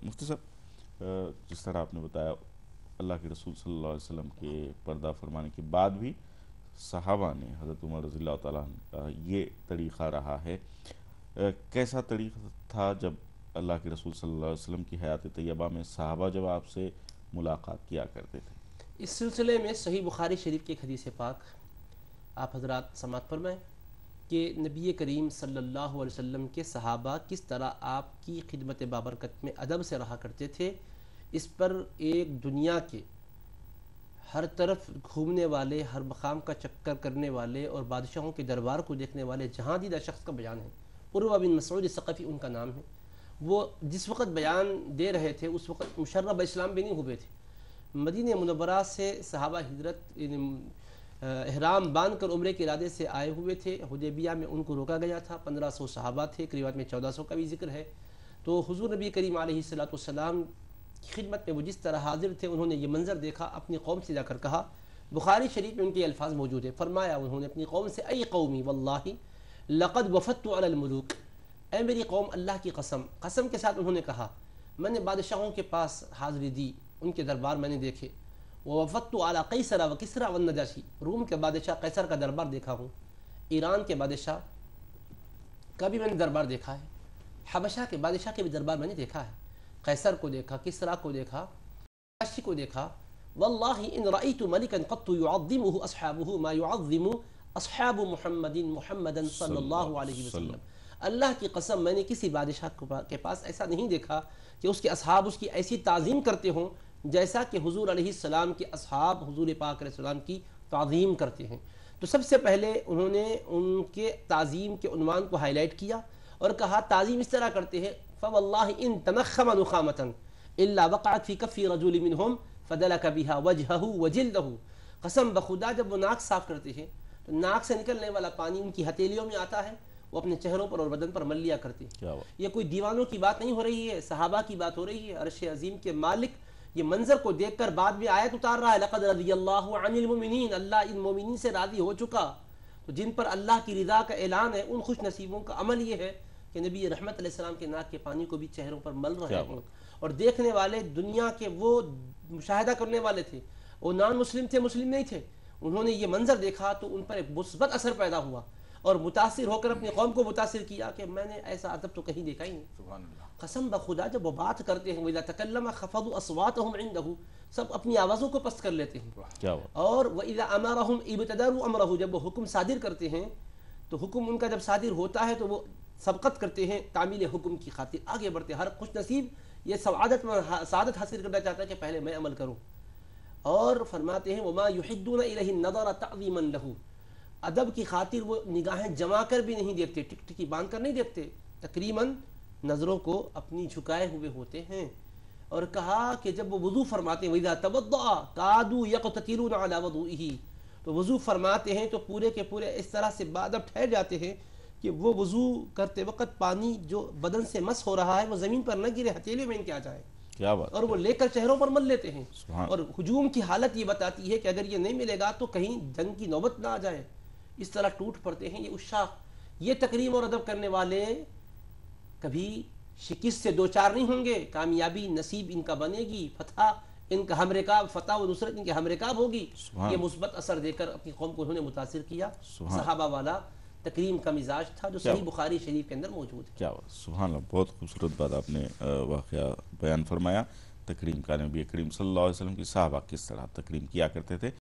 مفتی صاحب، جس طرح آپ نے بتایا اللہ کے رسول صلی اللہ علیہ وسلم کے پردہ فرمانے کے بعد بھی صحابہ نے حضرت عمر رضی اللہ تعالیٰ عنہ کا یہ طریقہ رہا ہے، کیسا طریقہ تھا جب اللہ کے رسول صلی اللہ علیہ وسلم کی حیات طیبہ میں صحابہ جب آپ سے ملاقات کیا کرتے تھے؟ اس سلسلے میں صحیح بخاری شریف کی ایک حدیث پاک آپ حضرات سماعت فرمائیں کہ نبی کریم صلی اللہ علیہ وسلم کے صحابہ کس طرح آپ کی خدمت بابرکت میں ادب سے رہا کرتے تھے، اس پر ایک دنیا کے ہر طرف گھومنے والے، ہر مقام کا چکر کرنے والے اور بادشاہوں کے دربار کو دیکھنے والے جہاں دیدہ شخص کا بیان ہے۔ عروہ بن مسعود ثقفی ان کا نام ہے۔ وہ جس وقت بیان دے رہے تھے اس وقت مشرب اسلام بھی نہیں ہوئے تھے۔ مدینہ منورہ سے صحابہ ہجرت احرام باندھ کر عمرے کے ارادے سے آئے ہوئے تھے۔ حدیبیہ میں ان کو روکا گیا تھا، 1500 صحابہ تھے، روایت میں 1400 کا بھی ذکر ہے۔ تو حضور نبی کریم علیہ السلام کی خدمت میں وہ جس طرح حاضر تھے، انہوں نے یہ منظر دیکھا، اپنی قوم سے جا کر کہا، بخاری شریف میں ان کے الفاظ موجود ہیں، فرمایا انہوں نے اپنی قوم سے، ای قومی واللہ لقد وفدت علی الملوک، اے میری قوم اللہ کی قسم کے ساتھ انہوں نے کہا، میں نے بادشاہوں کے پاس حاضری دی، ان کے دربار میں نے دیکھے، ووفدت علی قیصر و کسریٰ والنجاشی، روم کے بادشاہ قیصر کا دربار دیکھا ہوں، ایران کے بادشاہ کا بھی میں نے دربار دیکھا ہے، حبشہ کے بادشاہ کے بھی دربار میں نے دیکھا ہے، قیصر کو دیکھا، کسریٰ کو دیکھا، نجاشی کو دیکھا، واللہ ان رأیت ملکا قط يعظمه اصحابه ما يعظم اصحاب محمد صلی اللہ علیہ وسلم، اللہ کی قسم میں نے کسی بادشاہ کے پاس ایسا نہیں دیکھا کہ اس کے اصحاب اس کی ایسی تعظیم کرتے ہوں جیسا کہ حضور علیہ السلام کے اصحاب حضور پاک علیہ السلام کی تعظیم کرتے ہیں۔ تو سب سے پہلے انہوں نے ان کے تعظیم کے عنوان کو ہائی لائٹ کیا اور کہا تعظیم اس طرح کرتے ہیں، فواللہ ان تنخم نخامتا الا وقعت فی کف رجل منہم فدلک بها وجہہ وجلدہ، قسم بخدا جب وہ ناک صاف کرتے ہیں تو ناک سے نکلنے والا پانی ان کی ہتھیلیوں میں آتا ہے، وہ اپنے چہروں پر اور بدن پر مل لیا کرتے ہیں۔ یہ کوئی دیوانوں کی بات نہیں ہو رہی ہے، صحابہ کی بات ہو رہی ہے۔ عرش عظیم کے مالک یہ منظر کو دیکھ کر بعد میں آیت اتار رہا ہے، لقد رضی اللہ عن المؤمنین، اللہ ان مومنین سے راضی ہو چکا۔ تو جن پر اللہ کی رضا کا اعلان ہے، ان خوش نصیبوں کا عمل یہ ہے کہ نبی رحمت علیہ السلام کے ناک کے پانی کو بھی چہروں پر مل رہے ہوں، اور دیکھنے والے دنیا کے وہ مشاہدہ کرنے والے تھے، وہ نان مسلم تھے، مسلم نہیں تھے، انہوں نے یہ منظر دیکھا تو ان پر ایک مثبت اثر پیدا ہوا اور متاثر ہو کر اپنی قوم کو متاثر کیا کہ میں نے ایسا ادب تو کہیں دیکھا ہی نہیں۔ قسم بخدا جب وہ بات کرتے ہیں، وَإِذَا تَكَلَّمَ خَفَضُوا أَصْوَاتَهُمْ عِنْدَهُ، سب اپنی آوازوں کو پست کر لیتے ہیں۔ اور وَإِذَا أَمَرَهُمْ ابْتَدَرُوا أَمْرَهُ، جب وہ حکم صادر کرتے ہیں تو حکم ان کا جب صادر ہوتا ہے تو وہ سبقت کرتے ہیں تعمیل حکم کی خاطر، آگے بڑھتے ہیں۔ ہر خوش نصیب یہ سعادت حاصل کرنا چاہتا ہے کہ پہلے میں عمل کروں، اور فرماتے ہیں وَمَا يُحِدُّونَ إِلَيْهِ النَّظَرَ تَعْظِيمًا لَهُ، ادب کی خاطر وہ نگاہیں جما کر بھی نہیں دیکھتے، ٹک ٹکی باندھ کر نہیں دیکھتے، تقریباً نظروں کو اپنی جھکائے ہوئے ہوتے ہیں۔ اور کہا کہ جب وہ وضو فرماتے ہیں وَإِذَا تَوَضَّأَ كَادُوا يَقْتَتِلُونَ عَلَى وَضُوئِهِ، تو وضو فرماتے ہیں تو پورے کے پورے اس طرح سے بادب ٹھہر جاتے ہیں کہ وہ وضو کرتے وقت پانی جو بدن سے مس ہو رہا ہے وہ زمین پر نہ گرے، ہتھیلے میں ان کے آ جائے، اور وہ لے کر چہروں پر مل لیتے ہیں۔ اور ہجوم کی حالت یہ بتاتی ہے کہ اگر یہ نہیں ملے گا تو کہیں جنگ کی نوبت نہ آ جائے، اس طرح ٹوٹ پڑتے ہیں یہ عشاق۔ یہ تکریم اور ادب کرنے والے کبھی شکست سے دوچار نہیں ہوں گے، کامیابی نصیب ان کا بنے گی، فتح ان کا ہمرکاب، فتح و نصرت ان کے ہمرکاب ہوگی۔ یہ مثبت اثر دے کر اپنی قوم کو انہوں نے متاثر کیا۔ صحابہ والا تکریم کا مزاج تھا جو صحیح بخاری شریف کے اندر موجود ہے۔ کیا سبحان اللہ، بہت خوبصورت بات آپ نے واقعہ بیان فرمایا تکریم کا۔ نبی کریم صلی اللہ علیہ وسلم کی صحابہ کس طرح تکریم کیا کرتے تھے۔